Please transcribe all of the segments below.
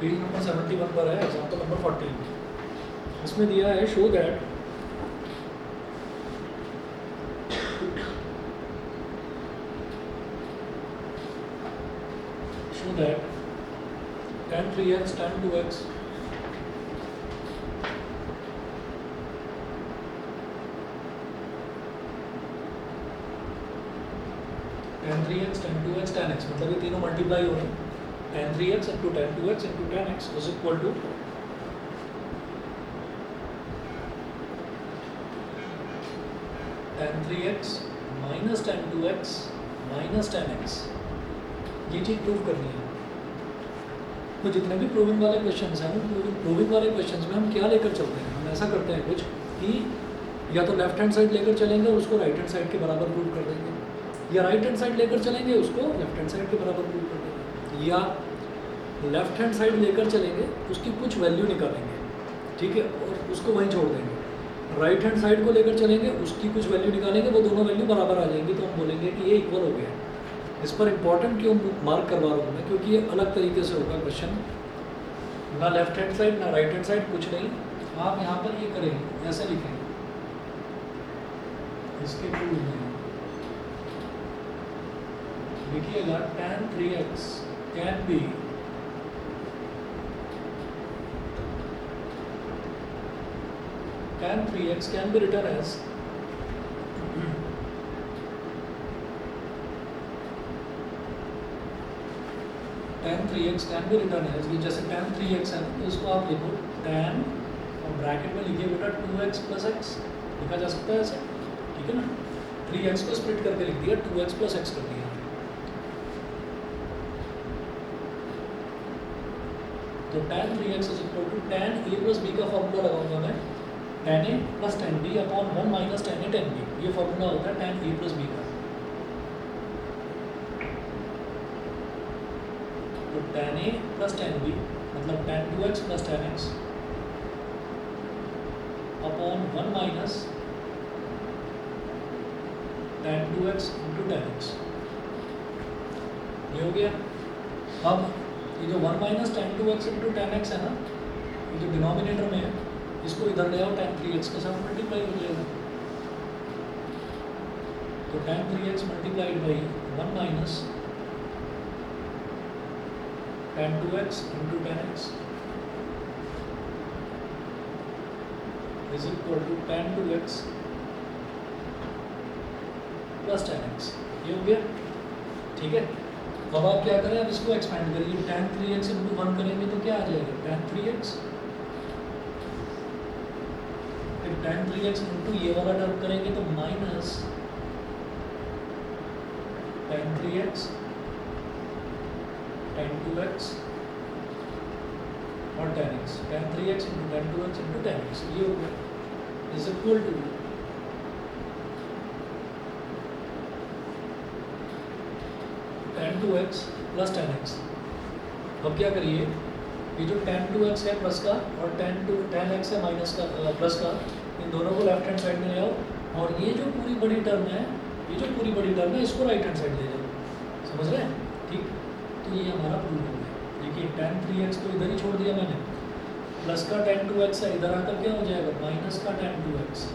Page number 71 पर है, example number 14। इसमें दिया है show that tan 3x tan 2x tan 3x tan 2x tan x, मतलब ये तीनों मल्टीप्लाई हो रहे हैं। tan 3x into tan 2x into tan x is equal to tan 3x minus tan 2x minus tan x। ये चीज़ prove करनी है। तो जितने भी प्रूविंग वाले क्वेश्चन हैं, प्रूविंग वाले क्वेश्चन में हम क्या लेकर चलते हैं? हम ऐसा करते हैं कुछ कि या तो लेफ्ट हैंड साइड लेकर चलेंगे और उसको राइट हैंड साइड के बराबर प्रूव कर देंगे, या राइट हैंड साइड लेकर चलेंगे उसको लेफ्ट हैंड साइड के बराबर प्रूव कर देंगे, या लेफ्ट हैंड साइड लेकर चलेंगे उसकी कुछ वैल्यू निकालेंगे, ठीक है, और उसको वहीं छोड़ देंगे। राइट हैंड साइड को लेकर चलेंगे, उसकी कुछ वैल्यू निकालेंगे, वो दोनों वैल्यू बराबर आ जाएंगी, तो हम बोलेंगे कि ये इक्वल हो गया। इस पर इम्पॉर्टेंट क्यों मार्क करवा रहा हूँ मैं, क्योंकि ये अलग तरीके से होगा क्वेश्चन, ना लेफ्ट हैंड साइड ना राइट हैंड साइड, कुछ नहीं। आप यहाँ पर ये करेंगे, ऐसे लिखेंगे, इसके टू लिखिएगा tan 3x can be tan 3x can be written as tan 3x can be written as, ये जैसे tan 3x है तो इसको आप लिखो tan और ब्रैकेट में लिखिए बेटा 2x प्लस x, लिखा जा सकता है ऐसे, ठीक है ना। 3x को स्प्लिट करके लिख दिया, 2x प्लस x कर दिया। तो tan 3x is equal to tan a plus b का फॉर्मूला लगाऊंगा मैं, tan a plus tan b upon 1 minus tan a tan b, ये फॉर्मूला होता है tan a प्लस b का। तो tan a plus tan b मतलब tan 2x plus tan x upon 1 minus tan 2x into tan x, ये हो गया। अब ये जो 1 minus tan 2x into tan x है ना, ये जो डिनोमिनेटर में है, इसको इधर ले आओ, tan 3x के साथ मल्टीप्लाई हो जाएगा। तो tan 3x multiplied by 1 minus tan 2x into tan x is equal to tan 2x plus tan x, ये हो गया, ठीक है। अब आप क्या करें, अब इसको एक्सपेंड करिए, tan 3x इंटू 1 करेंगे तो क्या आ जाएगा, tan 3x, फिर tan 3x इंटू ये वाला टर्म करेंगे तो minus tan 3x tan 2x और tan x, tan 3x into tan 2x into tan x, ये हो गया is equal to tan 2x plus tan x। अब क्या करिए, ये जो tan 2x है प्लस का और tan x है माइनस का प्लस का, इन दोनों को लेफ्ट हैंड साइड में ले आओ, और ये जो पूरी बड़ी टर्म है, ये जो पूरी बड़ी टर्म है, इसको राइट हैंड साइड ले जाओ, समझ रहे हैं, ठीक। तो ये हमारा प्रूव हो गया। देखिए tan 3x को इधर ही छोड़ दिया मैंने, प्लस का tan 2x है, इधर आकर क्या हो जाएगा, माइनस का tan 2x,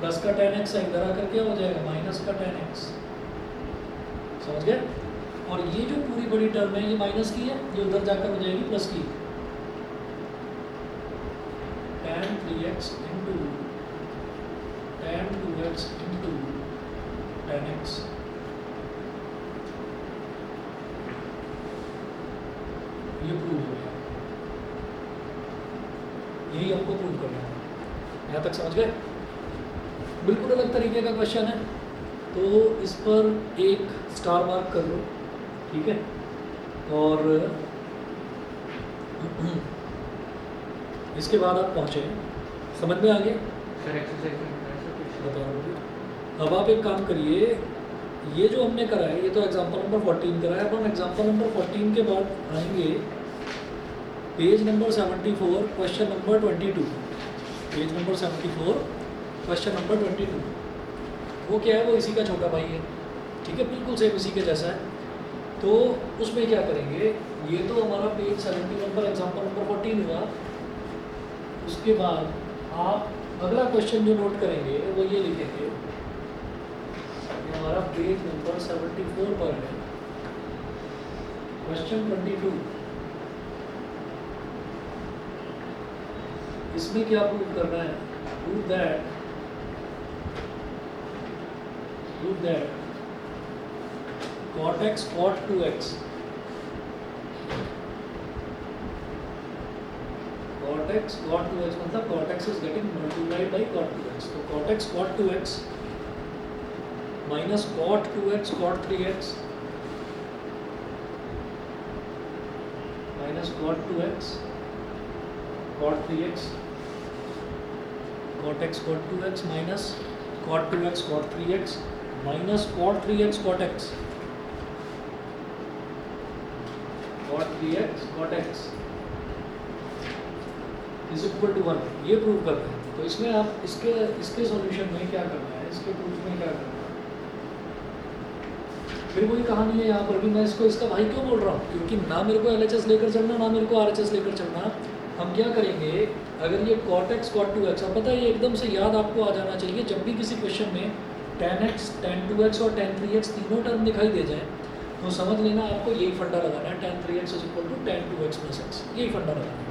प्लस का tan x है, इधर आकर क्या हो जाएगा, माइनस का tan x, समझ गए। और ये जो पूरी बड़ी टर्म है, ये माइनस की है, ये उधर जाकर हो जाएगी प्लस की, tan 3x into tan 2x into tan x, ये प्रूव हो गया। यही हमको प्रूव करना है, यहाँ तक समझ गए। बिल्कुल अलग तरीके का क्वेश्चन है, तो इस पर एक स्टार मार्क कर लो, ठीक है। और इसके बाद आप पहुँचे, समझ में आ गया सर एक्सरसाइज बता रहा। अब आप एक काम करिए, ये जो हमने करा है, ये तो एग्जाम्पल नंबर 14 करा है। अब हम एग्जाम्पल नंबर 14 के बाद आएंगे page number 74 question number 22, page number 74 question number 22। वो क्या है, वो इसी का छोटा भाई है, ठीक है, बिल्कुल सेम इसी के जैसा है। तो उसमें क्या करेंगे, ये तो हमारा पेज 71 पर एग्जाम्पल नंबर 14 हुआ। उसके बाद आप अगला क्वेश्चन जो नोट करेंगे वो ये लिखेंगे, ये हमारा पेज नंबर 74 पर है, क्वेश्चन 22। इसमें क्या प्रूव करना है, prove that cot x cot 2x cot x cot 2x मतलब cot x is getting multiplied by cot 2x, तो cot x cot 2x minus cot 2x cot 3x minus cot 2x cot 3x cot x cot 2x minus cot 2x cot 3x minus cot 3x cot x cot 3x cot x is equal to 1, ये prove करना है। तो इसमें आप इसके solution में क्या करना है, इसके प्रूफ में क्या करना है, फिर वही कहानी है। यहाँ पर भी मैं इसका भाई क्यों बोल रहा हूँ, क्योंकि ना मेरे को LHS लेकर चलना, ना मेरे को RHS लेकर चलना। हम क्या करेंगे, अगर ये cot x cot 2x, अब पता है ये एकदम से याद आपको आ जाना चाहिए, जब भी किसी क्वेश्चन में tan x tan 2x और tan 3x तीनों टर्म दिखाई दे जाए तो समझ लेना आपको यही फंडा लगाना है, tan 3x is equal to tan 2x plus x, यही फंडा लगाना है।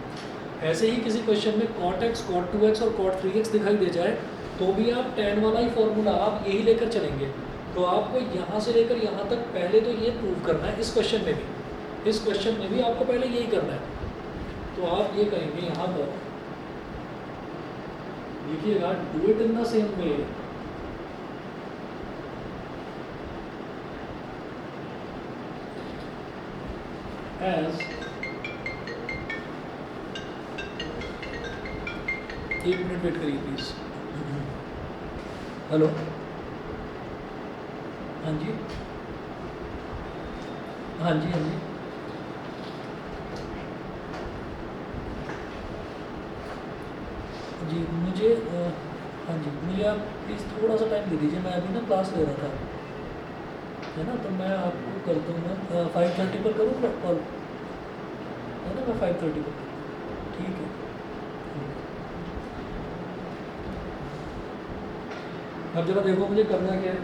ऐसे ही किसी क्वेश्चन में cot x cot 2x और cot 3x दिखाई दे जाए तो भी आप tan वाला ही फॉर्मूला आप यही लेकर चलेंगे। तो आपको यहाँ से लेकर यहाँ तक पहले तो ये प्रूव करना है, इस क्वेश्चन में भी आपको पहले यही करना है। तो आप ये कहेंगे यहाँ पर देखिएगा, do it in the same way as, एक मिनट वेट करिए प्लीज। हेलो, हाँ जी हाँ जी हाँ जी, जी मुझे हाँ जी, मुझे आप प्लीज़ थोड़ा सा टाइम दे दीजिए, मैं अभी ना क्लास ले रहा था, है ना, तो मैं आपको करता हूँ, मैं 5:30 पर करूँ कॉल, है ना, मैं 5:30 पर, ठीक है। अब जरा देखो मुझे करना क्या है,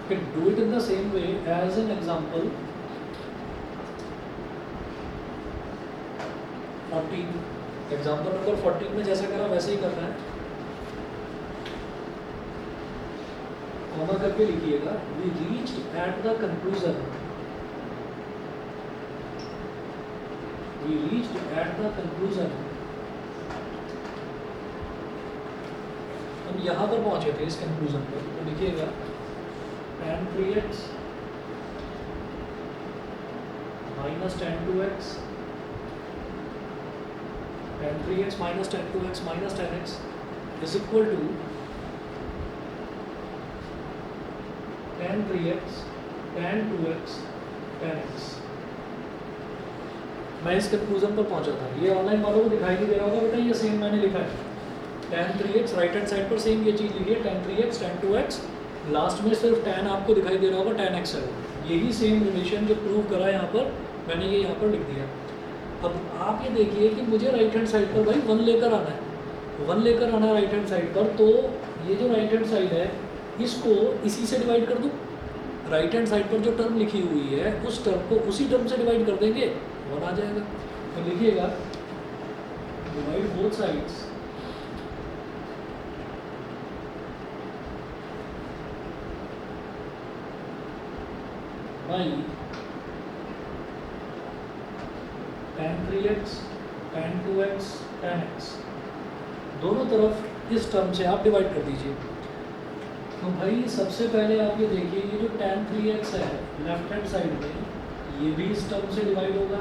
कि do it in the same way as an example 14, example number 14 में जैसा करा वैसे ही करना है। कॉमा करके लिखिएगा, we reach at the conclusion, we reach at the conclusion, हम यहाँ पर पहुँचे थे इस कंक्लूजन पर, तो लिखिएगा tan 3x minus tan 2x, tan 3x minus tan 2x minus tan x is equal to tan 3x tan 2x tan x। मैं इस कंक्लूजन पर पहुंचा था, ये ऑनलाइन वालों को दिखाई नहीं दे रहा होगा बेटा, ये सेम मैंने लिखा है, tan 3x right hand side पर सेम ये चीज़ लिखी है, tan 3x tan 2x, last में सिर्फ tan आपको दिखाई दे रहा होगा, tan x है, यही सेम रिलेशन जो प्रूव करा है यहाँ पर, मैंने ये यहाँ पर लिख दिया। अब आप ये देखिए कि मुझे राइट हैंड साइड पर भाई 1 लेकर आना है, 1 लेकर आना है राइट हैंड साइड पर, तो ये जो राइट हैंड साइड है इसको इसी से डिवाइड कर दूँ, राइट हैंड साइड पर जो टर्म लिखी हुई है उस टर्म को उसी टर्म से डिवाइड कर देंगे, 1 आ जाएगा। तो लिखिएगा divide both sides by tan 3x tan 2x tan x, दोनों तरफ इस टर्म से आप डिवाइड कर दीजिए। तो भाई सबसे पहले आप ये देखिए, ये जो tan 3x है लेफ्ट हैंड साइड में, ये भी इस टर्म से डिवाइड होगा,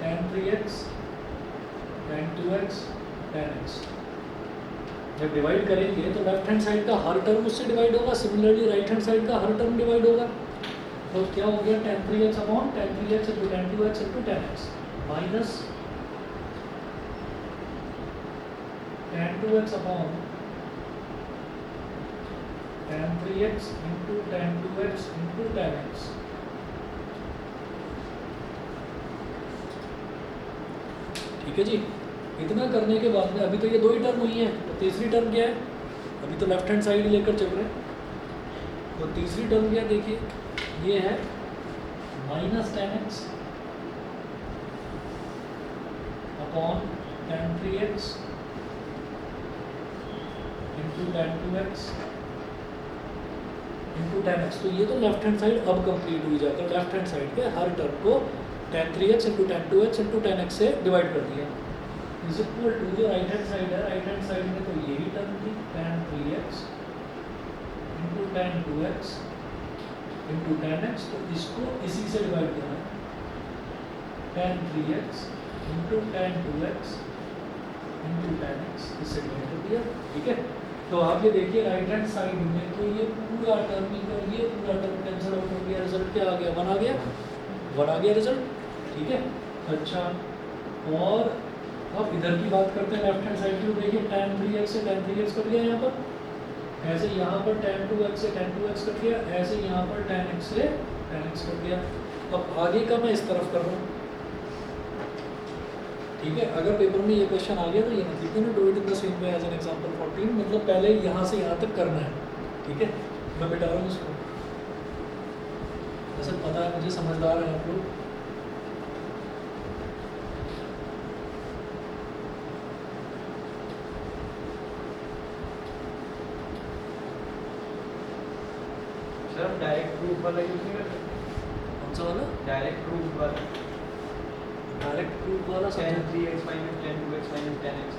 tan 3x tan 2x tan x। जब डिवाइड करेंगे तो लेफ्ट हैंड साइड का हर टर्म उससे डिवाइड होगा, सिमिलरली राइट हैंड साइड का हर टर्म डिवाइड होगा। तो क्या हो गया, tan 3x upon tan 3x into tan 2x into tan x minus tan 2x upon tan 3x into tan 2x into tan x ठीक है जी। इतना करने के बाद में अभी तो ये दो ही टर्म हुई हैं, तो तीसरी टर्म क्या है? अभी तो लेफ्ट हैंड साइड लेकर चल रहे हैं, तो तीसरी टर्म क्या देखिए, ये है minus tan x upon tan three x into tan two x into tan x. तो ये तो लेफ्ट हैंड साइड अब कंप्लीट हुई जाकर लेफ्ट हैंड साइड के हर टर्म को tan three x into tan two x into tan x से डिवाइड कर दिया। इज इक्वल टू जो राइट हैंड साइड है, राइट हैंड साइड में तो यही टर्म थी tan three x into tan two x into tan x, तो इसको इसी से डिवाइड करना है, tan three x into tan two x into tan x, इससे डिवाइड कर दिया। ठीक है, तो आप ये देखिए राइट हैंड साइड में तो ये पूरा टर्म और ये पूरा टर्म कैंसिल आउट हो गया, रिजल्ट क्या आ गया? वन आ गया, वन आ गया रिजल्ट। ठीक है, अच्छा और अब इधर की बात करते हैं लेफ्ट हैंड साइड की, तो देखिए टेन थ्री एक्स से टेन थ्री एक्स कट गया यहाँ पर, ऐसे यहाँ पर टेन टू एक्स से टेन टू एक्स कट गया, ऐसे यहाँ पर टेन एक्स से टेन एक्स कट गया। अब आगे का मैं इस तरफ कर रहा हूँ। ठीक है, अगर पेपर में ये क्वेश्चन आ गया तो ये मत लिखते ना, do it in the same way as an example 14, मतलब पहले यहाँ से यहाँ तक करना है। ठीक है, मैं मिटा रहा हूँ इसको, वैसे पता है मुझे, समझदार है आप लोग। सर डायरेक्ट प्रूफ वाला यूज नहीं कर सकते? कौन सा वाला? डायरेक्ट प्रूफ वाला, डायरेक्ट प्रूफ वाला टेन समझा? Three x minus tan two x minus tan x.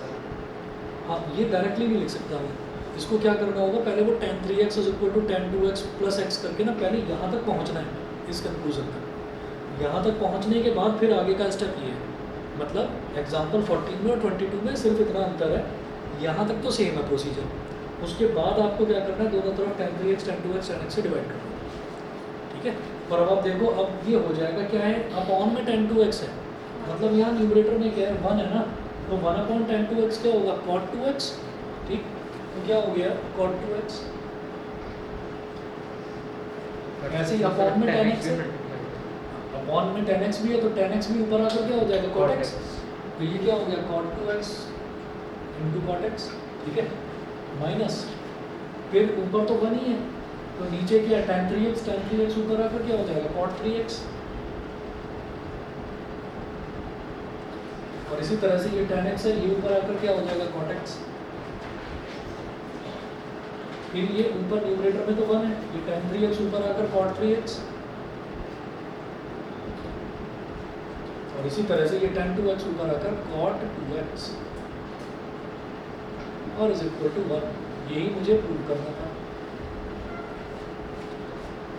हाँ, ये डायरेक्टली नहीं लिख सकता मैं। इसको क्या करना होगा, पहले वो tan three x is equal to tan two x plus x करके ना पहले यहाँ तक पहुँचना है, इस कंक्लूजन तक। यहाँ तक पहुँचने के बाद फिर आगे का स्टेप ये है, मतलब एग्जाम्पल 14 में और 22 में सिर्फ इतना अंतर है, यहाँ तक तो सेम है प्रोसीजर। उसके बाद आपको क्या करना है, दोनों तरफ tan three x tan two x tan x से डिवाइड करना है। ठीक है, और अब आप देखो, अब ये हो जाएगा क्या है, अपॉन में टेन टू एक्स है, मतलब यहाँ न्यूमरेटर में क्या है, वन है ना, तो one upon tan two x क्या होगा, कॉट टू एक्स। ठीक, तो क्या हो गया, कॉट टू एक्स। ऐसे ही अपॉन में टेन एक्स है, अपॉन में टेन एक्स भी है, तो टेन एक्स भी ऊपर आकर क्या हो जाएगा, कॉट एक्स। तो ये क्या हो गया, cot two x into cot x. ठीक है, माइनस फिर ऊपर तो वन ही है, तो नीचे क्या है, टेन थ्री एक्स ऊपर आकर क्या हो जाएगा, कॉट थ्री एक्स। और इसी तरह से ये टेन एक्स है, ये ऊपर आकर क्या हो जाएगा, कॉट एक्स। फिर ये ऊपर न्यूमरेटर में तो वन है, ये टेन थ्री एक्स ऊपर आकर कॉट थ्री एक्स। और इसी तरह से ये टेन टू एक्स ऊपर आकर कॉट टू एक्स और इज इक्वल टू वन। यही मुझे प्रूव करना था।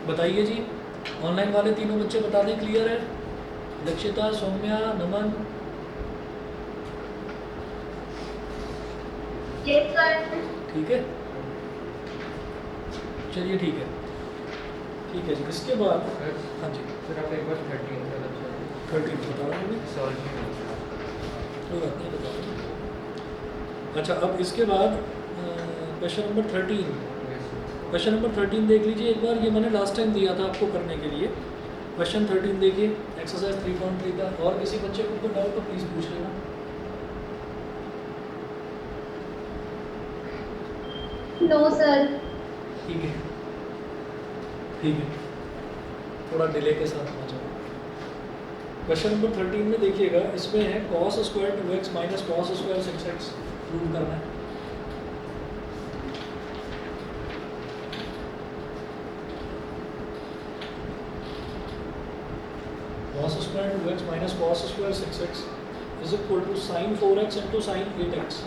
बताइए जी, ऑनलाइन वाले तीनों बच्चे बता दें, क्लियर है? दक्षिता, सौम्या, नमन। ठीक है, चलिए ठीक है, ठीक है जी। इसके बाद हाँ जी, फिर आप एक बार 13 का लग जाए, 13 बता रहा हूँ, सॉल्व नहीं होगा। कोई बात नहीं, बता रहा हूँ। अच्छा, अब इसके बाद क्वेश्चन नंबर 13। क्वेश्चन नंबर 13 देख लीजिए एक बार, ये मैंने लास्ट टाइम दिया था आपको करने के लिए। क्वेश्चन 13 देखिए, एक्सरसाइज 3.3 का। और किसी बच्चे को कोई डाउट तो प्लीज़ पूछ लेना। No sir. ठीक है, ठीक है, थोड़ा डिले के साथ आ जाओ। क्वेश्चन नंबर 13 में देखिएगा, इसमें है cos square 2x minus cos square 6x prove करना है। Cos square 2x minus cos square 6x is equal to sine 4x into sine 8x।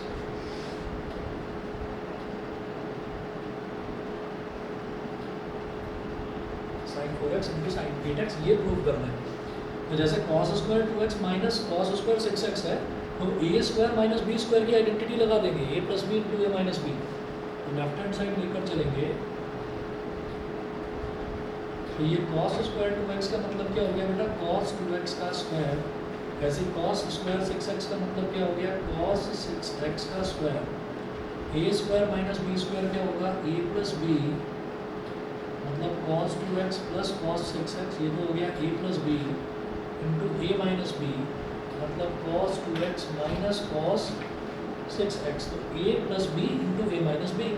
Sine 4x into sine 8x ये प्रूव करना है। तो जैसे cos square 2x minus cos square 6x है, तो A square minus B square की identity लगा देंगे, A plus B into A minus B. तो लेफ्ट हैंड साइड लेकर चलेंगे, तो ये cos स्क्वायर 2x का मतलब क्या हो गया बेटा, cos 2x का स्क्वायर। ऐसे cos स्क्वायर 6x का मतलब क्या हो गया, cos 6x का square. a square minus B square क्या होगा, a प्लस बी, मतलब cos 2x plus cos 6x, ये तो हो गया a plus B into A minus B मतलब cos 2x minus cos 6x, तो a plus B into A minus B,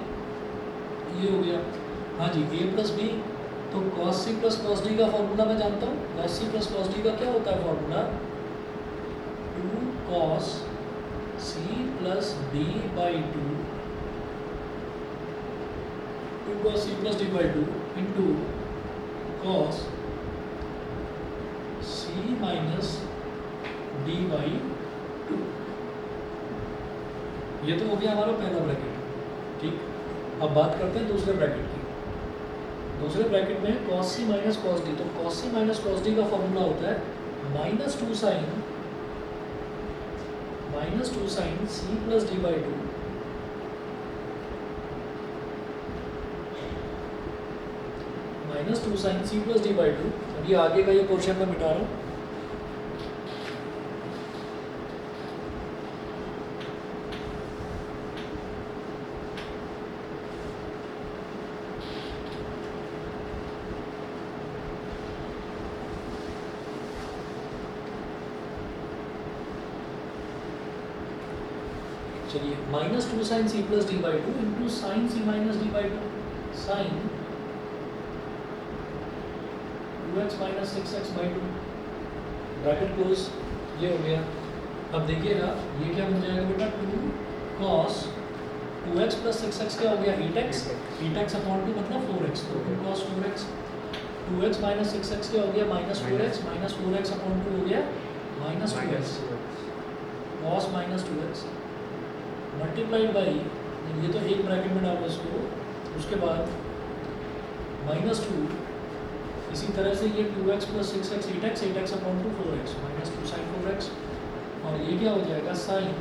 ये हो गया। हाँ जी, a प्लस बी, तो cos c plus cos d का फॉर्मूला मैं जानता हूँ। cos c plus cos d का क्या होता है formula? 2 cos c plus d by 2 cos c plus d by 2 into cos c minus d by 2। ये तो हो गया हमारा पहला ब्रैकेट, ठीक। अब बात करते हैं दूसरे ब्रैकेट की। दूसरे ब्रैकेट में cos c minus cos d, तो cos c minus cos d का फॉर्मूला होता है minus two sine c plus d by 2 minus two sine c plus d by 2। अभी आगे का ये पोर्शन मैं मिटा रहा हूँ। चलिए, minus two sine C plus D by 2 into sine C minus D by 2, sine 2x minus 6x by 2, bracket close. ये हो गया। अब देखिएगा ये क्या बन जाएगा बेटा, 2 cos 2x प्लस 6x क्या हो गया, 8x, 8x अपॉन 2 मतलब 4x, तो 2 cos 4x, 2x minus 6x क्या हो गया, minus 4x, minus 4x upon 2 हो गया minus 2x, cos minus 2x multiplied by, ये तो एक ब्रैकेट में डालो इसको, उसके बाद माइनस 2, इसी तरह से ये 2x plus 6x 8x, 8x upon 2 4x, minus 2 sign 4x, और ये क्या हो जाएगा साइन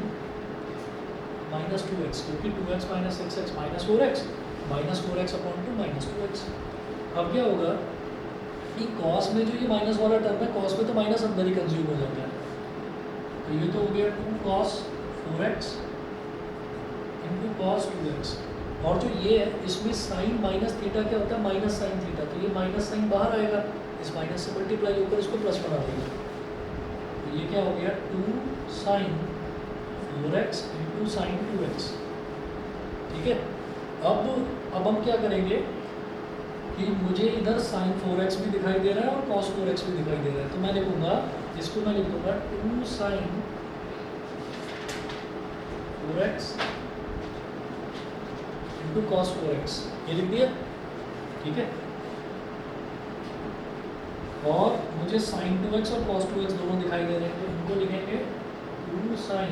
माइनस 2x, क्योंकि 2x minus 6x minus 4x, minus 4x upon 2 minus 2x। अब क्या होगा कि cos में जो ये माइनस वाला टर्म है, cos में तो माइनस अंदर ही कंज्यूम हो जाता है, तो ये तो हो गया 2 cos 4x into cos 2x, और जो ये है इसमें साइन माइनस थीटा क्या होता है, माइनस साइन थीटा, तो ये माइनस साइन बाहर आएगा, इस माइनस से मल्टीप्लाई होकर इसको प्लस बना देगा, तो ये क्या हो गया 2 sign 4x into sign 2x। ठीक है, अब हम क्या करेंगे कि मुझे इधर साइन 4x भी दिखाई दे रहा है और cos 4x भी दिखाई दे रहा है, तो मैं लिखूंगा, इसको मैं लिख दूंगा 2 sign 4x into cos 4x, ये लिख दिया। ठीक है, और मुझे sin 2x और cos 2x दोनों दिखाई दे रहे हैं, तो इनको लिखेंगे 2 sin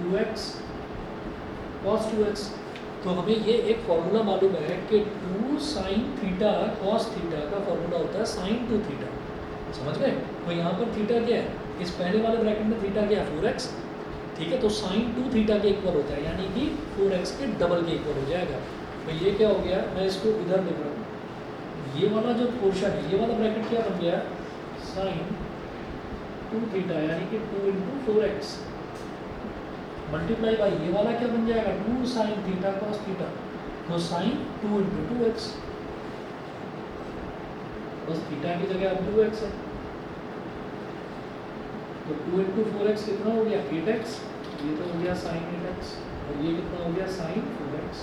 2x cos 2x। तो हमें ये एक फॉर्मूला मालूम है कि 2 sin थीटा cos थीटा का फॉर्मूला होता है sin 2 थीटा, समझ गए। तो यहाँ पर थीटा क्या है, इस पहले वाले ब्रैकेट में थीटा क्या है 4x, ठीक है, तो sin 2 थीटा के इक्वल होता है, यानी कि 4x के डबल के इक्वल हो जाएगा। तो ये क्या हो गया, मैं इसको इधर लिख रहा हूँ, ये वाला जो पोर्शन है, ये वाला ब्रैकेट क्या बन गया sin 2 थीटा, यानी कि 2 इंटू 4x मल्टीप्लाई बाई ये वाला क्या बन जाएगा 2 sin थीटा cos थीटा, तो sin 2 इंटू 2x, बस थीटा की जगह अब 2x है, तो 2 इंटू 4x कितना हो गया 8x, ये तो हो गया sin 8x, और ये कितना हो गया sin 4x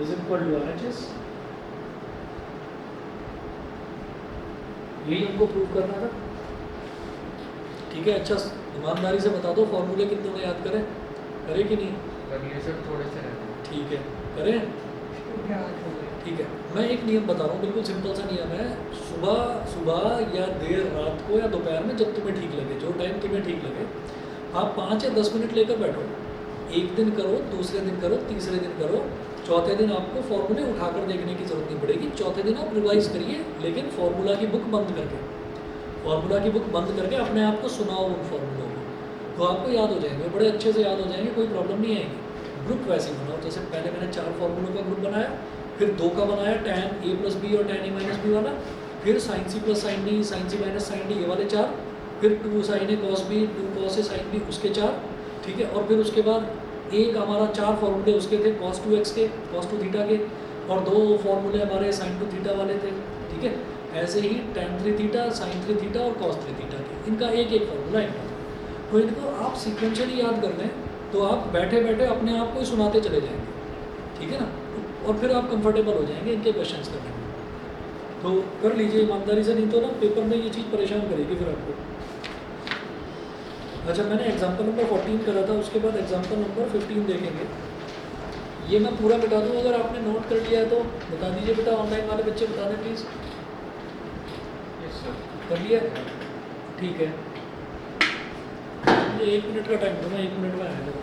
is equal to RHS। यही हमको प्रूव करना था। ठीक है, अच्छा ईमानदारी से बता दो फॉर्मूले कितने ने याद करें, करें कि नहीं? करिए सर, थोड़े से रहते हैं। ठीक है, करें। ठीक है, मैं एक नियम बता रहा हूँ, बिल्कुल सिंपल सा नियम है। सुबह या देर रात को या दोपहर में, जब तुम्हें ठीक लगे, जो टाइम तुम्हें ठीक लगे, आप 5 या 10 मिनट लेकर बैठो। एक दिन करो, दूसरे दिन करो, तीसरे दिन करो, चौथे दिन आपको फॉर्मूले उठाकर देखने की जरूरत नहीं पड़ेगी। चौथे दिन आप रिवाइज करिए, लेकिन फॉर्मूला की बुक बंद करके, फॉर्मूला की बुक बंद करके अपने आप को सुनाओ उन फॉर्मूलों को, तो आपको याद हो जाएंगे, बड़े अच्छे से याद हो जाएंगे, कोई प्रॉब्लम नहीं आएगी। ग्रुप वैसे ही बनाओ, जैसे पहले मैंने 4 फॉर्मूलों का ग्रुप बनाया, फिर 2 का बनाया tan a प्लस बी और tan a माइनस बी वाला, फिर sin c plus sin d, sin c minus sin d, ये वाले 4, फिर 2 sin a cos b, 2 cos a sin b, उसके 4। ठीक है, और फिर उसके बाद एक हमारा 4 फॉर्मूले उसके थे cos 2x के, cos 2 थीटा के, और 2 फॉर्मूले हमारे sin 2 थीटा वाले थे। ठीक है, ऐसे ही tan 3 थीटा, sin 3 थीटा और cos 3 थीटा के, इनका एक एक फॉर्मूला इनका। तो इनको आप सीक्वेंशियली याद कर लें तो आप बैठे बैठे अपने आप को ही सुनाते चले जाएंगे, ठीक है ना, और फिर आप कंफर्टेबल हो जाएंगे इनके क्वेश्चंस करने में। तो कर लीजिए ईमानदारी से, नहीं तो ना पेपर में ये चीज़ परेशान करेगी फिर आपको। अच्छा, मैंने एग्जाम्पल नंबर 14 करा था, उसके बाद एग्जाम्पल नंबर 15 देखेंगे। ये मैं पूरा बता दूँ, अगर आपने नोट कर लिया है तो बता दीजिए बेटा, ऑनलाइन वाले बच्चे बता दें प्लीज़। Yes sir. कर लिया? ठीक है, मुझे 1 मिनट का टाइम दो, मैं 1 मिनट में आया।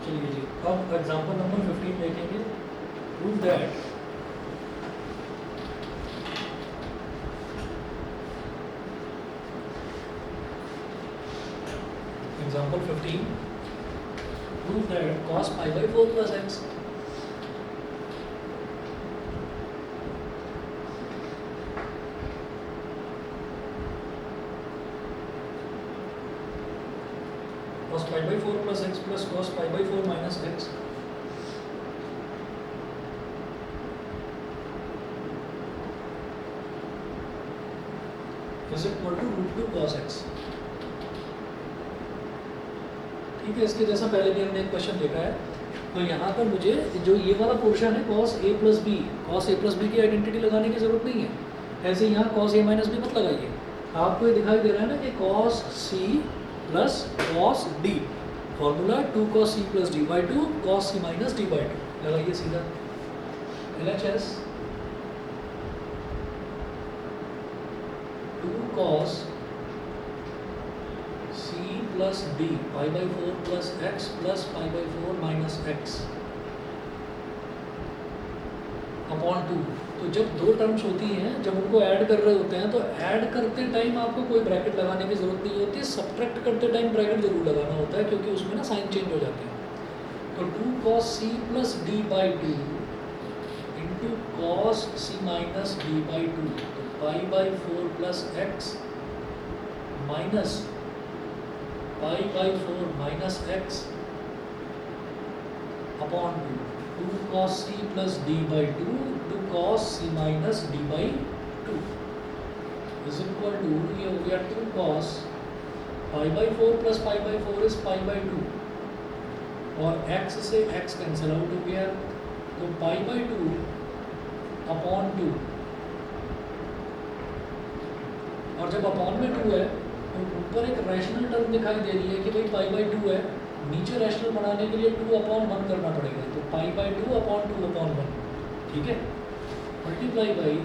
चलिए जी, अब एग्जाम्पल नंबर 15 देखेंगे। Prove that example 15, prove that cos pi by 4 plus x cos pi by 4 plus x plus cos pi by 4 minus x is equal to root 2 cos x। ठीक है, इसके जैसा पहले भी हमने एक क्वेश्चन देखा है। तो यहाँ पर मुझे जो ये वाला पोर्शन है cos a plus b, cos a plus b की आइडेंटिटी लगाने की जरूरत नहीं है। ऐसे यहाँ cos a minus b मत लगाइए, आपको ये दिखाई दे रहा है ना कि cos c plus cos d, formula 2 cos c plus d by 2 cos c minus d by 2। लगाइए सीधा LHS 2 cos C plus D pi by 4 plus x plus pi by 4 minus x upon 2। तो जब दो terms होती हैं, जब उनको add कर रहे होते हैं तो ऐड करते टाइम आपको कोई ब्रैकेट लगाने की ज़रूरत नहीं होती, सब्ट्रैक्ट करते टाइम ब्रैकेट जरूर लगाना होता है क्योंकि उसमें ना साइन चेंज हो जाते हैं। तो 2 cos C plus D by 2 into cos C minus D by 2, तो pi by 4 plus x minus pi by 4 minus x upon 2 cos C plus D by 2 to cos C minus D by 2 is equal to, ये हो गया 2 cos pi by 4 plus pi by 4 is pi by 2 और x से x cancel out हो गया, तो pi by 2 upon 2, और जब अपॉन में 2 है तो ऊपर एक रैशनल टर्म दिखाई दे रही है कि भाई pi by 2 है, नीचे रैशनल बनाने के लिए 2 अपॉन 1 करना पड़ेगा, तो pi by 2 अपॉन 2 अपॉन 1, ठीक है, मल्टीप्लाई बाई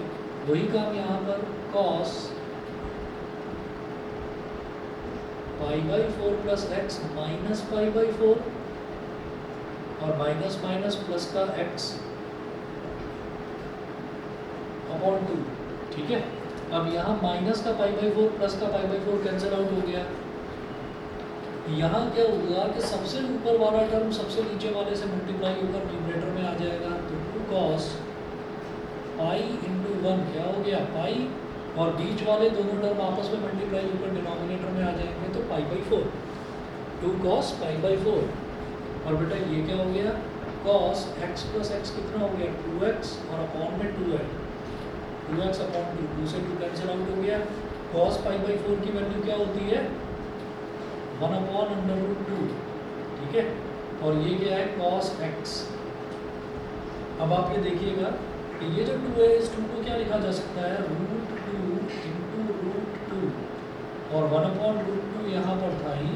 वही काम यहाँ पर cos pi by 4 plus x minus pi by 4 और माइनस माइनस प्लस का x अपॉन 2, ठीक है। अब यहाँ माइनस का pi by 4 प्लस का pi by 4 कैंसिल आउट हो गया, यहाँ क्या होगा कि सबसे ऊपर वाला टर्म सबसे नीचे वाले से मल्टीप्लाई होकर न्यूमरेटर में आ जाएगा, तो 2 cos पाई इंटू 1 क्या हो गया पाई, और बीच वाले दोनों टर्म आपस में मल्टीप्लाई होकर डिनोमिनेटर में आ जाएंगे, तो pi by 4, 2 cos pi by 4, और बेटा ये क्या हो गया cos x प्लस एक्स कितना हो गया 2x, और अपॉन में 2 है 2x अपॉन 2, 2 से 2 कैंसिल आउट हो गया, cos पाई बाई 4 की वैल्यू क्या होती है 1 अपॉन अंडर रूट 2, ठीक है, और ये क्या है cos x। अब आप ये देखिएगा कि ये जो 2 है, इस 2 को क्या लिखा जा सकता है रूट 2 इंटू रूट 2, और 1 अपॉन रूट 2 यहाँ पर था ही,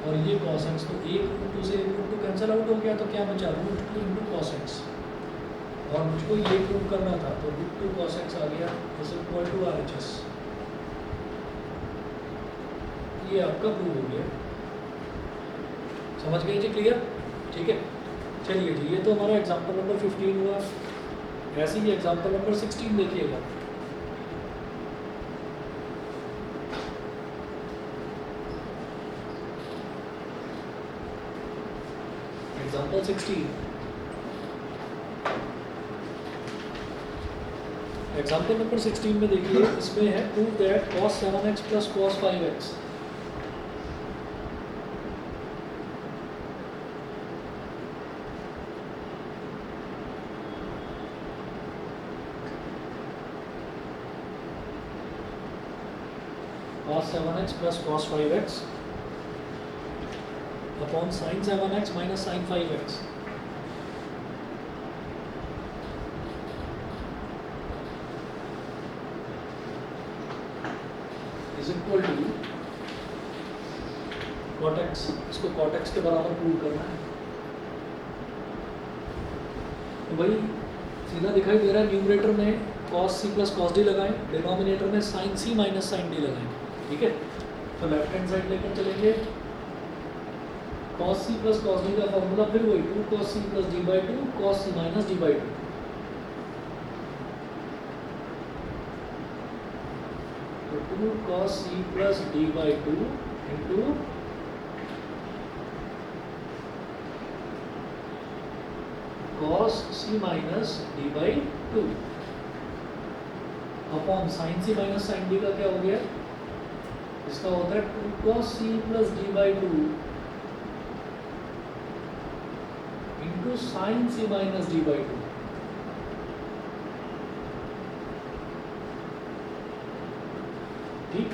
और ये cos x, तो एक रूट 2 से एक रूट 2 कैंसिल आउट हो गया, तो क्या बचा रूट 2 इंटू cos x, और मुझको ये प्रूव करना था, तो रूट 2 cos x आ गया इज इक्वल टू RHS। ये आपका प्रूव हो गया, समझ गए जी, क्लियर, ठीक है। चलिए जी, ये तो हमारा एग्जाम्पल नंबर 15 हुआ, ऐसे ही एग्जाम्पल नंबर 16 देखिएगा। एग्जाम्पल 16, एग्जाम्पल नंबर 16 में देखिए, इसमें है prove that cos 7x plus cos 5x cos 7x plus cos 5x upon sin 7x minus sin 5x is equal to cot x। इसको cot x के बराबर प्रूव करना है, तो भाई सीधा दिखाई दे रहा है, न्यूमरेटर में cos c plus cos d लगाएं, डिनोमिनेटर में sin c minus sin d लगाएं, ठीक है। तो लेफ्ट हैंड साइड लेकर चलेंगे, cos c plus cos d का फॉर्मूला फिर वही 2 cos c plus d by 2 cos c minus d by 2, तो 2 cos c plus d by 2 into cos c minus d by 2 upon sin c minus sin d का क्या हो गया, इसका होता है 2 cos c plus d by 2 into sin c minus d by 2, ठीक।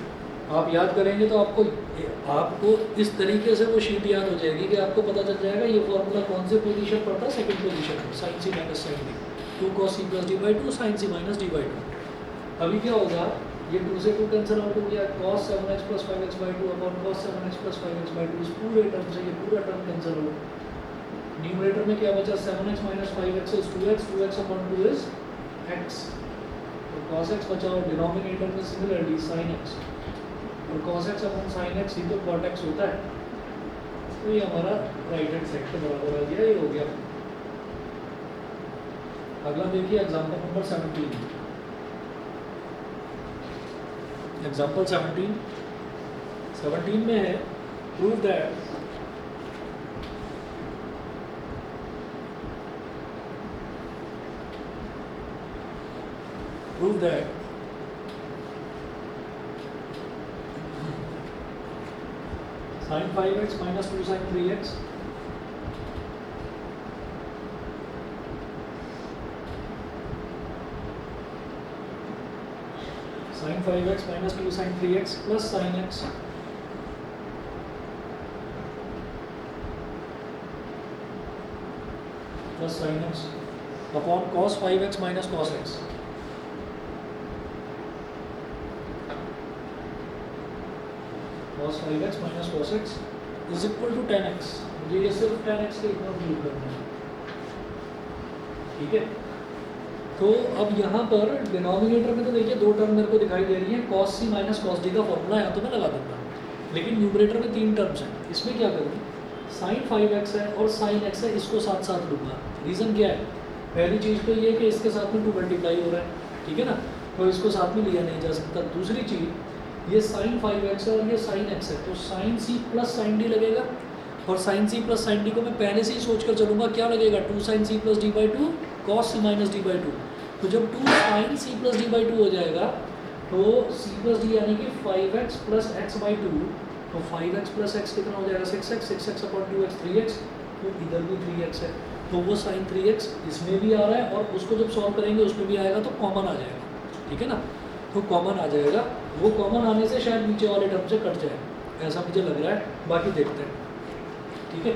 आप याद करेंगे तो आपको इस तरीके से वो शीट याद हो जाएगी कि आपको पता चल जाएगा ये फॉर्मूला कौन से पोजीशन पर था, सेकंड पोजीशन पर, sin c minus sin d, 2 cos c plus d by 2 sin c minus d by 2। अभी क्या होगा, ये 2 से 2 कैंसिल आउट हो गया, cos 7x plus 5x by 2 upon cos 7x plus 5x by 2, इस पूरे टर्म से ये पूरा टर्म कैंसिल हो, न्यूमरेटर में क्या बचा 7x minus 5x is 2x 2x upon 2 is x, तो cos x बचा और डिनोमिनेटर में सिमिलरली sin x, और cos x upon sin x ही तो cot x होता है, तो ये हमारा राइट हैंड साइड के बराबर आ गया, ये हो गया। अगला देखिए एग्जांपल नंबर 17। एग्जांपल 17 में है prove that sin 5x minus 2 sin 3x sin 5x minus 2 sin 3x plus sin x plus sin x upon cos 5x minus cos x, cos 5x minus cos x is equal to tan x। मुझे ये सिर्फ tan x के इतना prove करना है, ठीक है। तो अब यहाँ पर डिनोमिनेटर में तो देखिए दो टर्म मेरे को दिखाई दे रही है, cos c minus cos d का फॉर्मूला यहाँ तो मैं लगा देता हूँ, लेकिन न्यूमरेटर में तीन टर्म्स हैं, इसमें क्या करूँ, sin 5x है और sin x है, इसको साथ साथ लूँगा। रीज़न क्या है, पहली चीज़ तो ये कि इसके साथ में 2 मल्टीप्लाई हो रहा है, ठीक है ना, तो इसको साथ में लिया नहीं जा सकता। दूसरी चीज़ ये sin 5x है और ये sin x है, तो sin c plus sin d लगेगा, और sin c plus sin d को मैं पहले से ही सोच कर चलूँगा, क्या लगेगा 2 sin c plus d by 2 cos c minus d by 2। तो जब 2 sin c plus d by 2 हो जाएगा तो c प्लस d यानी कि 5x प्लस x बाई 2, तो 5x प्लस x कितना हो जाएगा 6x अपॉन 2x 3x, तो इधर भी 3x है, तो वो sin 3x इसमें भी आ रहा है और उसको जब सॉल्व करेंगे उसमें भी आएगा, तो कॉमन आ जाएगा, ठीक है ना, तो कॉमन आ जाएगा। वो कॉमन आने से शायद नीचे वाले टर्म से कट जाए, ऐसा मुझे लग रहा है, बाकी देखते हैं, ठीक है।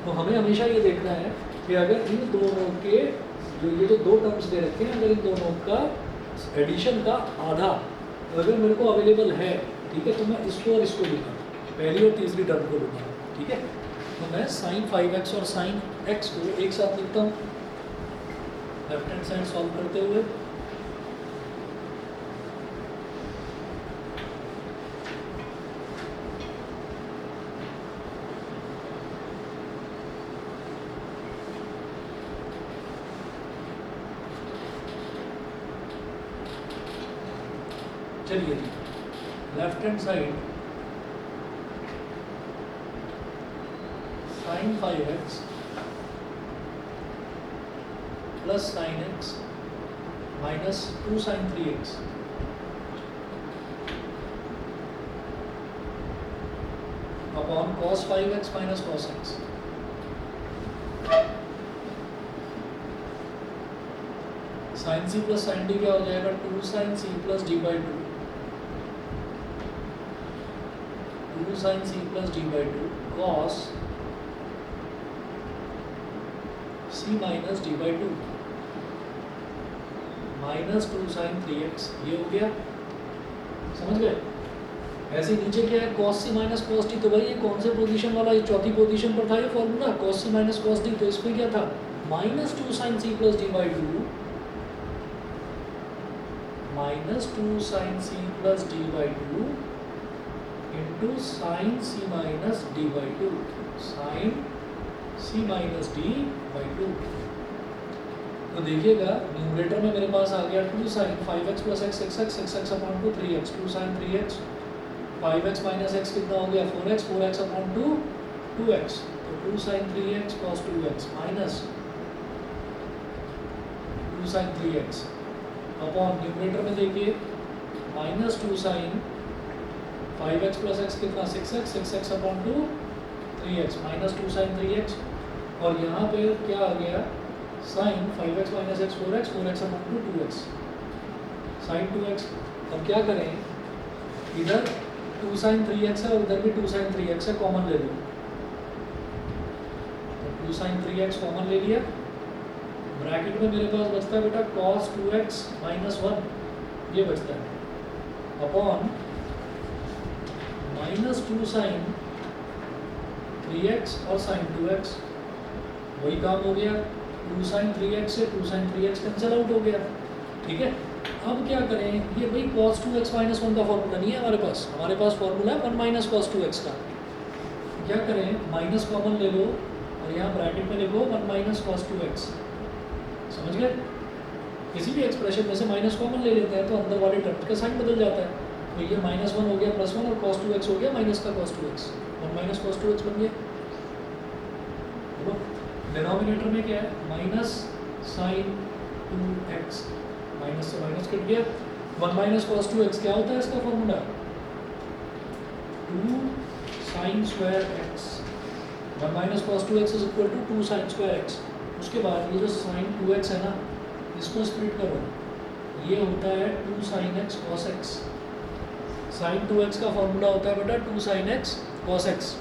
तो हमें हमेशा ये देखना है कि अगर इन दोनों के जो ये जो दो टर्म्स दे रखे हैं, अगर इन दोनों का एडिशन का आधा अगर मेरे को अवेलेबल है, ठीक है, तो मैं इसको और इसको लूँगा, पहली और तीसरी टर्म को लूँगा, ठीक है। तो मैं sin 5x और sin x को एक साथ लिखता हूँ लेफ्ट हैंड साइड सॉल्व करते हुए। चलिए left hand side sin 5x plus sin x minus 2 sin 3x upon cos 5x minus cos x। sin c plus sin d क्या हो जाएगा 2 sin c plus d by 2, 2 sin c plus d by 2 cos c minus d by 2 minus 2 sin 3x, ये हो गया, समझ गए। ऐसे नीचे क्या है cos c minus cos d, तो भाई ये कौन से पोजीशन वाला, ये चौथी पोजीशन पर था ये formula cos c minus cos d, तो इसमें क्या था minus 2 sin c plus d by 2 minus 2 sin c plus d by 2 into sin c minus d by 2, sin c minus d by 2। तो देखिएगा न्यूमरेटर में मेरे पास आ गया 2 sin 5x plus x 6x upon 2 3x, 2 sin 3x 5x minus x कितना हो गया 4x, 4x upon 2 2x, तो 2 sin 3x cos 2x minus 2 sin 3x upon numerator में देखिए minus 2 sin 5x plus x कितना 6x upon 2 3x minus 2 sin 3x, और यहाँ पे क्या आ गया sin 5x minus x 4x, 4x upon 2 2x sin 2x। अब क्या करें, इधर 2 sin 3x है और इधर भी 2 sin 3x है, कॉमन ले लो, तो 2 sin 3x कॉमन ले लिया, ब्रैकेट में मेरे पास बचता है बेटा cos 2x माइनस 1, ये बचता है अपॉन माइनस 2 sin 3x और sin 2x वही काम हो गया, 2 sin 3x से 2 sin 3x कैंसिल आउट हो गया। ठीक है, अब क्या करें, ये भाई cos 2x माइनस 1 का फॉर्मूला नहीं है हमारे पास फॉर्मूला है 1 माइनस cos 2x का। क्या करें, माइनस कॉमन ले लो और यहाँ ब्रैकेट में लिखो 1 माइनस cos 2x। समझ गए, किसी भी एक्सप्रेशन में से माइनस कॉमन ले लेते हैं तो अंदर वाले टर्म का साइन बदल जाता है। तो ये -1 हो गया +1 और cos 2x हो गया माइनस का cos 2x, 1 minus cos 2x बन गया। देखो डिनोमिनेटर में क्या है, माइनस sin 2x, माइनस से माइनस कट गया। 1 माइनस cos 2x क्या होता है इसका फॉर्मूला, 2 sin square x। 1 minus cos 2x is equal to 2 sin square x। उसके बाद ये जो sin 2x है ना, इसको स्प्लिट करो, ये होता है 2 sin x cos x। sin 2x का फॉर्मूला होता है बेटा 2 sin x cos x।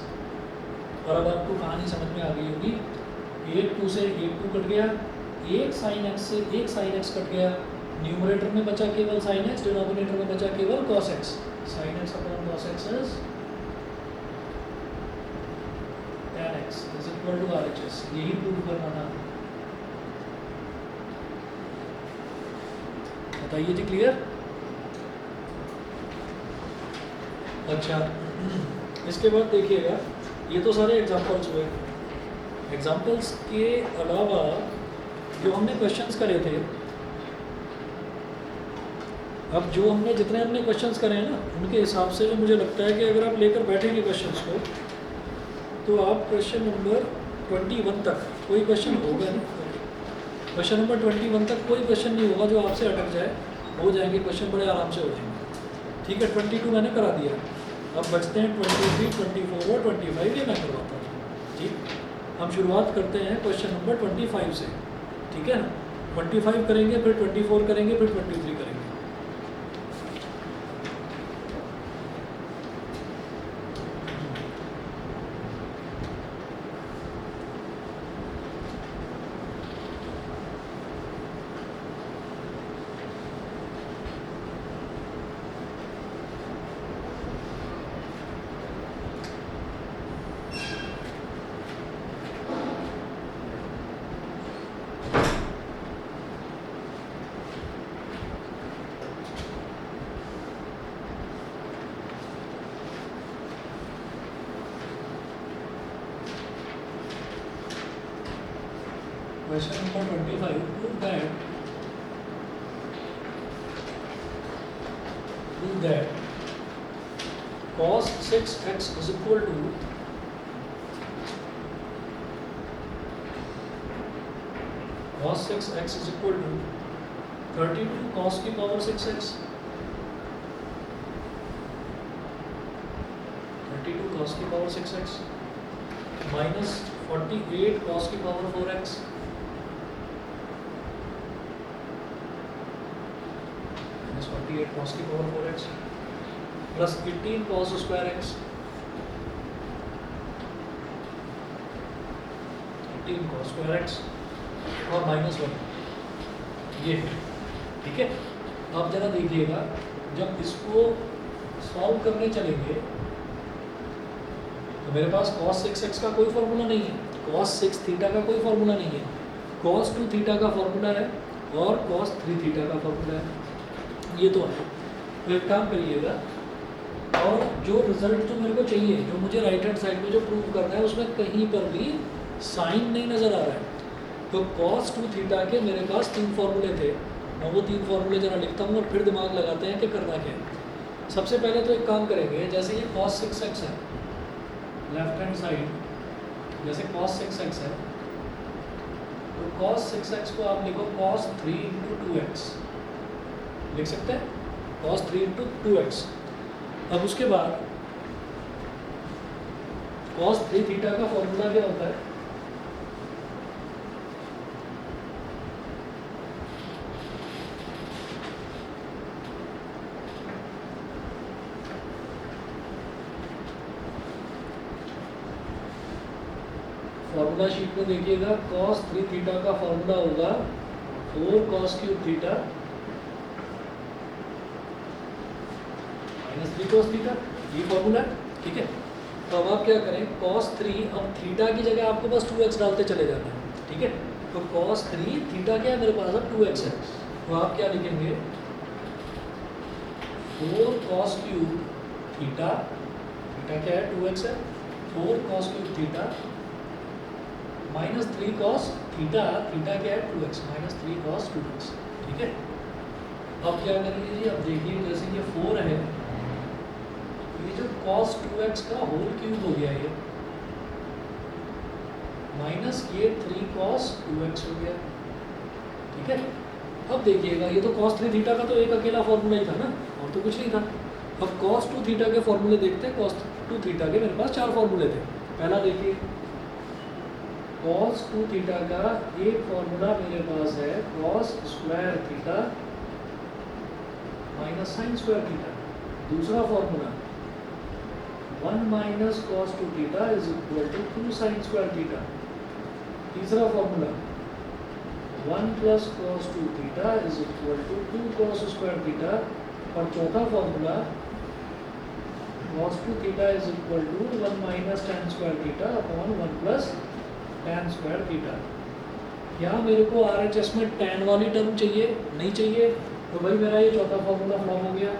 और अब आपको कहानी समझ में आ गई होगी, एक 2 से एक 2 कट गया, एक sin x से एक sin x कट गया, न्यूमरेटर में बचा केवल sin x, डिनोमिनेटर में बचा केवल cos x। sin x upon cos x is tan x is equal to RHS। यही प्रूव करना था। बताइए जी, क्लियर? अच्छा, इसके बाद देखिएगा, ये तो सारे एग्जांपल्स हुए। एग्जांपल्स के अलावा जो हमने क्वेश्चंस करे थे, अब जो हमने जितने हमने क्वेश्चंस करे हैं ना, उनके हिसाब से जो मुझे लगता है कि अगर आप लेकर बैठेंगे क्वेश्चंस को, तो आप क्वेश्चन नंबर 21 तक कोई क्वेश्चन होगा नहीं, क्वेश्चन नंबर 21 तक कोई क्वेश्चन नहीं होगा जो आपसे अटक जाए, हो जाएंगे क्वेश्चन, बड़े आराम से हो जाएंगे। ठीक है, 22 मैंने करा दिया, अब बचते हैं 23, 24 और 25, ये मैं करवाता हूँ। ठीक, हम शुरुआत करते हैं क्वेश्चन नंबर 25 से। ठीक है ना, 25 करेंगे, फिर 24 करेंगे, फिर 23 करेंगे। Question number 25, prove that cos 6x is equal to cos 6x is equal to 32 cos की पावर 6x, 32 cos की पावर 6x माइनस 48 cos की पावर 4x, माइनस 48 cos की power 4x plus 18 cos square x, 18 cos square x और minus 1, ये। ठीक है, अब जरा देखिएगा, जब इसको सॉल्व करने चलेंगे तो मेरे पास cos 6x का कोई फॉर्मूला नहीं है, cos 6 थीटा का कोई फॉर्मूला नहीं है, cos 2 थीटा का फॉर्मूला है और cos 3 थीटा का फॉर्मूला है, ये तो है। तो एक काम करिएगा, और जो रिजल्ट जो मेरे को चाहिए, जो मुझे राइट हैंड साइड में जो प्रूव करना है, उसमें कहीं पर भी साइन नहीं नज़र आ रहा है। तो cos 2 थीटा के मेरे पास 3 फॉर्मूले थे, मैं वो 3 फॉर्मूले जरा लिखता हूँ और फिर दिमाग लगाते हैं कि करना क्या है। सबसे पहले तो एक काम करेंगे, जैसे ये cos 6x है, लेफ्ट हैंड साइड जैसे cos 6x है, तो cos 6x को आप लिखो cos 3 × 2x, लिख सकते हैं cos 3 × 2x। अब उसके बाद cos 3 थीटा का फॉर्मूला क्या होता है, फॉर्मूला शीट में देखिएगा, cos 3 थीटा का फॉर्मूला होगा 4 cos cube theta minus 3 cos theta, ये फॉर्मूला है। ठीक है, तो अब आप क्या करें, cos 3, अब थीटा की जगह आपको बस 2x डालते चले जाना है। ठीक है। तो cos 3 थीटा क्या है मेरे पास अब 2x है, तो आप क्या लिखेंगे 4 cos क्यूब थीटा, थीटा क्या है 2x है, 4 cos cube theta minus 3 cos theta, theta क्या है 2x माइनस 3 cos 2x, ठीक है। अब क्या करेंगे जी, अब देखिए जैसे ये 4 है, ये जो cos 2x का होल क्यूब हो गया ये, माइनस ये 3 cos 2x हो गया, ठीक है। अब देखिएगा ये तो cos 3 थीटा का तो एक अकेला फॉर्मूला ही था ना, और तो कुछ नहीं था। अब cos 2 थीटा के फॉर्मूले देखते हैं। cos 2 थीटा के मेरे पास 4 फॉर्मूले थे। पहला देखिए cos 2 थीटा का एक फॉर्मूला मेरे पास है cos square theta minus sine square theta. दूसरा formula 1 minus cos 2 theta is equal to 2 sine square theta. तीसरा formula 1 plus cos 2 theta is equal to 2 cos square theta. और चौथा formula cos 2 theta is equal to 1 minus tan square theta upon 1 plus tan square theta. यहाँ मेरे को RHS में tan वाली term चाहिए, नहीं चाहिए, तो भाई मेरा ये चौथा फॉर्मूला फ्लॉप हो गया।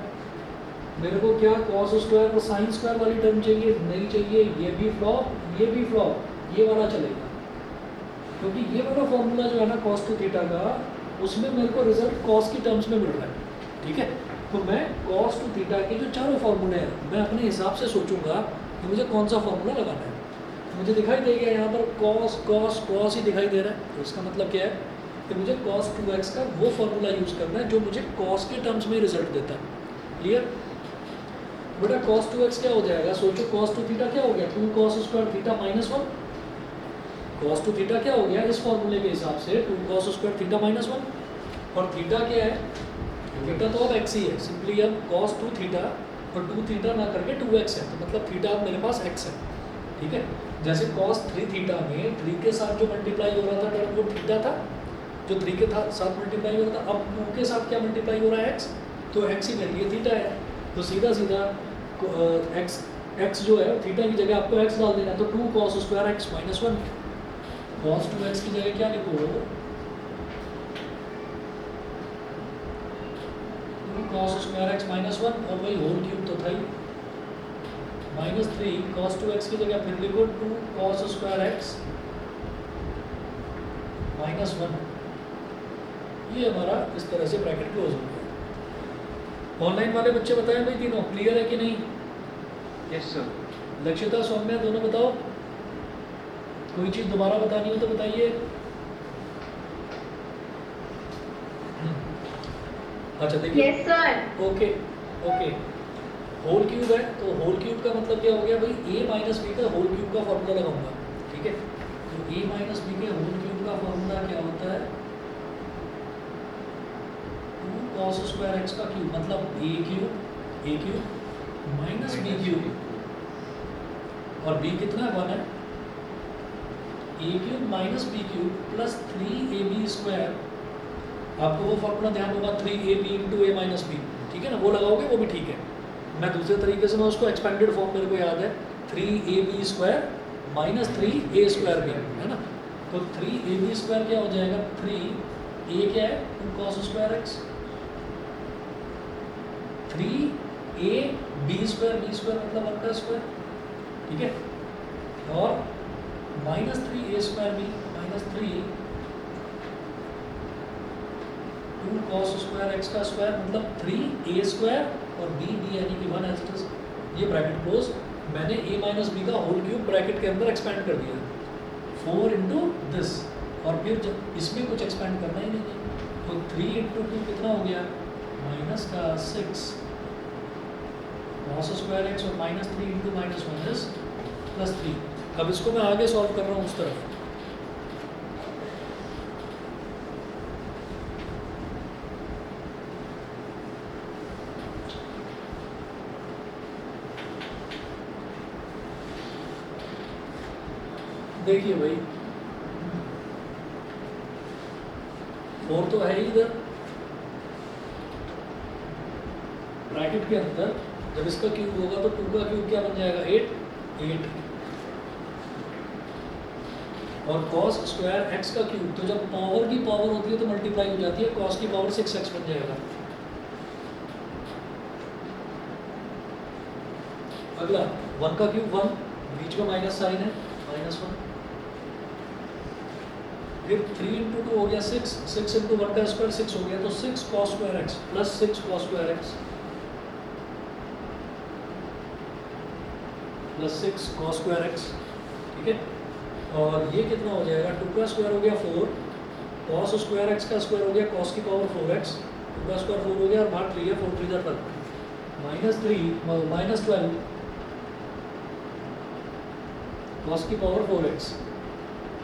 मेरे को क्या cos स्क्वायर और sin स्क्वायर वाली टर्म चाहिए, नहीं चाहिए, ये भी फ्लॉप, ये भी फ्लॉप, ये वाला चलेगा। क्योंकि ये वाला फॉर्मूला जो है ना cos 2 थीटा का, उसमें मेरे को रिजल्ट cos की टर्म्स में मिल रहा है, ठीक है। तो मैं cos 2 थीटा के जो चारों फॉर्मूले हैं, मैं अपने हिसाब से सोचूंगा कि मुझे कौन सा फॉर्मूला लगाना है। मुझे दिखाई दे गया यहाँ पर cos ही दिखाई दे रहा है, तो इसका मतलब क्या है कि मुझे cos 2x का वो फॉर्मूला यूज़ करना है जो मुझे cos के टर्म्स में रिजल्ट देता है। क्लियर बेटा? cos 2x क्या हो जाएगा, सोचो cos 2 थीटा क्या हो गया, 2 cos square theta minus 1। cos 2 theta क्या हो गया इस फॉर्मूले के हिसाब से 2 cos स्क्वायर थीटा माइनस 1। और थीटा क्या है, थीटा तो अब x ही है, सिंपली अब cos 2 थीटा और 2 थीटा ना करके 2x है, तो मतलब थीटा अब मेरे पास x है, ठीक है। जैसे cos 3 थीटा में 3 के साथ जो मल्टीप्लाई हो रहा था टर्म वो थीटा था, जो 3 के साथ मल्टीप्लाई हो रहा था, अब 2 के साथ क्या मल्टीप्लाई हो रहा है x, तो x ही मेरे लिए थीटा है। तो सीधा सीधा x जो है थीटा की जगह आपको x डाल देना, तो 2 cos square x minus 1। cos 2x की जगह क्या लिखो, 2 cos स्क्वायर x माइनस 1, और वही होल क्यूब तो था ही, माइनस 3 cos 2x की जगह फिर लिखो 2 cos स्क्वायर x माइनस 1। ये हमारा इस तरह से ब्रैकेट क्लोज हो गया। ऑनलाइन वाले बच्चे बताएं भाई, तीनों क्लियर है कि नहीं? Yes sir. लक्षिता सौम्या दोनों बताओ, कोई चीज़ दोबारा बतानी हो तो बताइए। अच्छा देखिए, yes sir. Okay okay, whole cube है तो होल क्यूब का मतलब क्या हो गया भाई, a माइनस बी का होल क्यूब का फॉर्मूला लगाऊंगा, ठीक है। तो a माइनस बी के होल क्यूब का फॉर्मूला क्या होता है, 2 cos स्क्वायर x का क्यूब, मतलब a cube minus B cube, और b कितना है 1 है, a cube minus B cube plus 3ab square. आपको वो फॉर्मूला ध्यान होगा 3ab into a minus B, ठीक है ना, वो लगाओगे वो भी ठीक है। मैं दूसरे तरीके से मैं उसको एक्सपेंडेड फॉर्म मेरे को याद है, 3ab square minus 3a square भी है ना, तो 3ab स्क्वायर क्या हो जाएगा, 3a क्या है 2 cos square x, 3ab square b square मतलब 1 का स्क्वायर, ठीक है, और minus 3a square b minus 3 2 cos square x का स्क्वायर मतलब 3a स्क्वायर और b यानी कि 1 एज इट इज। ये ब्रैकेट क्लोज, मैंने a माइनस बी का होल क्यूब ब्रैकेट के अंदर एक्सपेंड कर दिया 4 इंटू दिस, और फिर जब इसमें कुछ एक्सपेंड करना ही नहीं है, तो 3 इंटू 2 कितना हो गया माइनस का 6 cos स्क्वायर x, और minus 3 into minus 1 is plus 3। अब इसको मैं आगे सॉल्व कर रहा हूँ उस तरफ। देखिए भाई 4 तो है ही इधर ब्रैकेट के अंदर, जब इसका क्यूब होगा तो 2 का क्यूब क्या बन जाएगा 8 8, और cos स्क्वायर x का क्यूब, तो जब पावर की पावर होती है तो मल्टीप्लाई हो जाती है, cos की पावर 6x बन जाएगा। अगला 1 का क्यूब 1, बीच में माइनस साइन है, -1। फिर 3 इंटू 2 हो गया 6, 6 इंटू 1 का स्क्वायर 6 हो गया, तो 6 cos square x plus 6 cos square x plus 6 cos square x, ठीक है। और ये कितना हो जाएगा, 2 का स्क्वायर हो गया 4, cos स्क्वायर x का स्क्वायर हो गया cos की पावर 4x, 2 का स्क्वायर 4 हो गया और बाहर 3 है, 4 3 जा तक -12 cos की पावर 4x,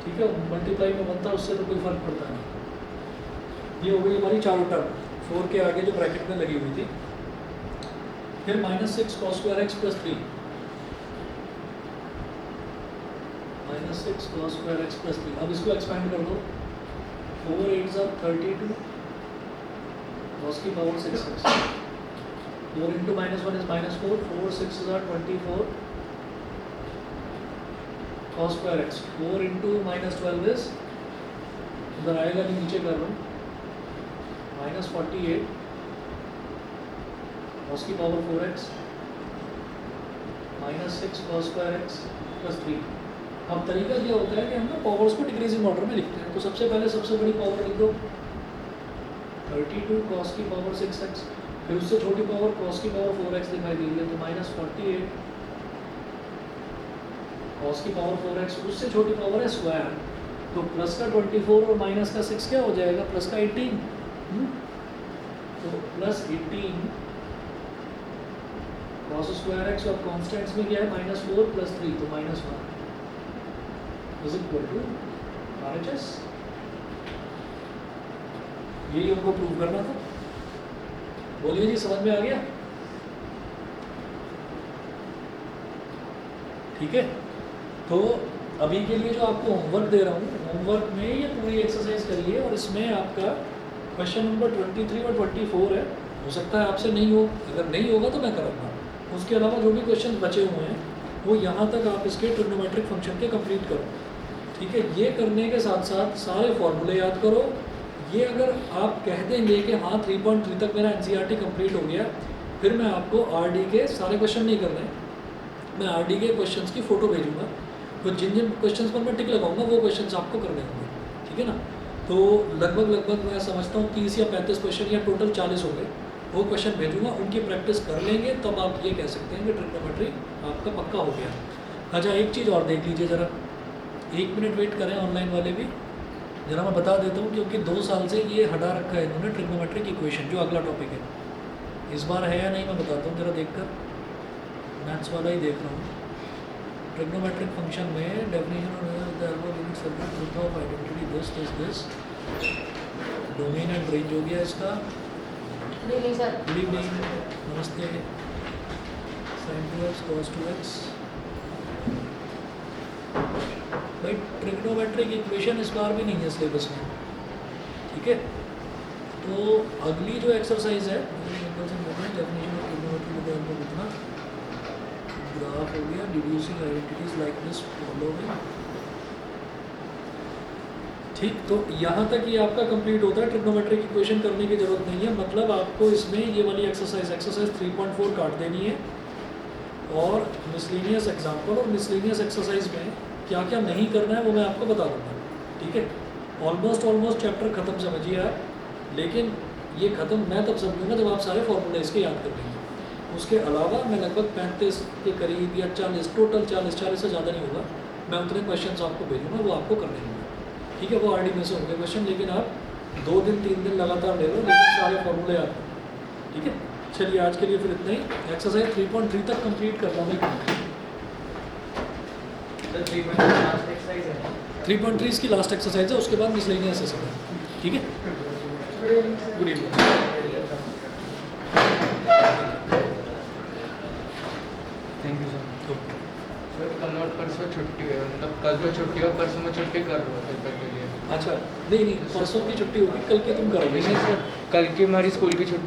ठीक है। मल्टीप्लाई में बनता है, उससे तो कोई फर्क पड़ता नहीं। ये हो गई हमारी चारों टर्म 4 के आगे जो ब्रैकेट में लगी हुई थी। फिर -6 cos square x plus 3, -6 cos square x plus 3। अब इसको एक्सपेंड कर दो, 4 8 are 32 cos की power 6x, 4 into -1 is -4, 4 6 are 24 cos square x, 4 into -12 is, इधर आएगा नहीं, नीचे कर रहा हूँ, -48 cos की power 4x, -6 cos square x plus 3। अब तरीका क्या होता है कि हम ना पावर्स को डिक्रीजिंग ऑर्डर में लिखते हैं। तो सबसे पहले सबसे बड़ी पावर लिख दो 32 cos की पावर 6x, फिर उससे छोटी पावर cos की पावर 4x दिखाई दे रही है, तो -48 cos की पावर 4x, उससे छोटी पावर है स्क्वायर, तो प्लस का 24 और माइनस का 6 क्या हो जाएगा, प्लस का 18, तो प्लस 18 cos स्क्वायर x, और कॉन्स्टेंट्स में क्या है -4 प्लस 3, तो -1 इज इक्वल टू RHS। यही हमको प्रूव करना था। बोलिए जी, समझ में आ गया? ठीक है। तो अभी के लिए जो आपको होमवर्क दे रहा हूँ, होमवर्क में ये पूरी एक्सरसाइज करिए, और इसमें आपका क्वेश्चन नंबर 23 और 24 है। हो सकता है आपसे नहीं हो, अगर नहीं होगा तो मैं कराऊंगा। उसके अलावा जो भी क्वेश्चन बचे हुए हैं वो यहाँ तक आप इसके ट्रिग्नोमेट्रिक फंक्शन के कंप्लीट करो, ठीक है। ये करने के साथ साथ सारे फॉर्मूले याद करो। ये अगर आप कह देंगे कि हाँ 3.3 तक मेरा NCERT कंप्लीट हो गया, फिर मैं आपको RD के सारे क्वेश्चन नहीं करने, मैं RD के क्वेश्चंस की फ़ोटो भेजूंगा, तो जिन जिन क्वेश्चंस पर मैं टिक लगाऊंगा वो क्वेश्चंस आपको करने होंगे, ठीक है ना। तो लगभग मैं समझता हूँ 30 या 35 क्वेश्चन या टोटल 40 हो गए, वो क्वेश्चन भेजूंगा, उनकी प्रैक्टिस कर लेंगे, तब आप ये कह सकते हैं कि ट्रिग्नोमेट्री आपका पक्का हो गया। अच्छा, एक चीज़ और देख लीजिए ज़रा, 1 मिनट वेट करें ऑनलाइन वाले भी, जरा मैं बता देता हूँ, क्योंकि 2 साल से ये हटा रखा है इन्होंने ट्रिग्नोमेट्रिक इक्वेशन, जो अगला टॉपिक है। इस बार है या नहीं मैं बताता हूँ, जरा देखकर, मैथ्स वाला ही देख रहा हूँ। ट्रिग्नोमेट्रिक फंक्शन में definition of identity this domain and range हो गया इसका। गुड इवनिंग, नमस्ते। sin 2x cos 2x, भाई ट्रिग्नोमेट्रिक इक्वेशन इस बार भी नहीं है सिलेबस में, ठीक है। तो अगली जो एक्सरसाइज है, डेफिनेशन ऑफ ट्रिग्नोमेट्री कितना ग्राफ हो गया, डिड्यूसिंग आइडेंटिटीज लाइक दिस फॉलोइंग, ठीक। तो यहाँ तक ये आपका कंप्लीट होता है। ट्रिग्नोमेट्रिक इक्वेशन करने की जरूरत नहीं है, मतलब आपको इसमें ये वाली एक्सरसाइज 3.4 काट देनी है, और मिसलेनियस एग्जाम्पल और मिसलेनियस एक्सरसाइज में क्या क्या नहीं करना है वो मैं आपको बता दूँगा, ठीक है। ऑलमोस्ट चैप्टर ख़त्म समझिए आप, लेकिन ये ख़त्म मैं तब समझूंगा जब आप सारे फॉर्मूले इसके याद कर लेंगे। उसके अलावा मैं लगभग 35 के करीब या 40, टोटल 40 से ज़्यादा नहीं होगा, मैं उतने क्वेश्चन आपको भेजूँगा, वो आपको करने होंगे, ठीक है। वो RD में से होंगे क्वेश्चन, लेकिन आप 2 दिन 3 दिन लगातार ले लो, लेकिन सारे फॉर्मूले याद करो, ठीक है। चलिए आज के लिए फिर इतना ही। एक्सरसाइज 3.3 तक कंप्लीट कर रहा हूँ। 3.3 इसकी लास्ट एक्सरसाइज है, उसके बाद मिसलेनियस है सब, ठीक है। Good evening. Thank you sir. Sir कल और परसों छुट्टी है, मतलब कल तो छुट्टी हो, परसों में छुट्टी कर लो पेपर के लिए। अच्छा, नहीं परसों की छुट्टी होगी, कल की तुम करोगे? नहीं सर, कल की हमारी स्कूल की छुट्टी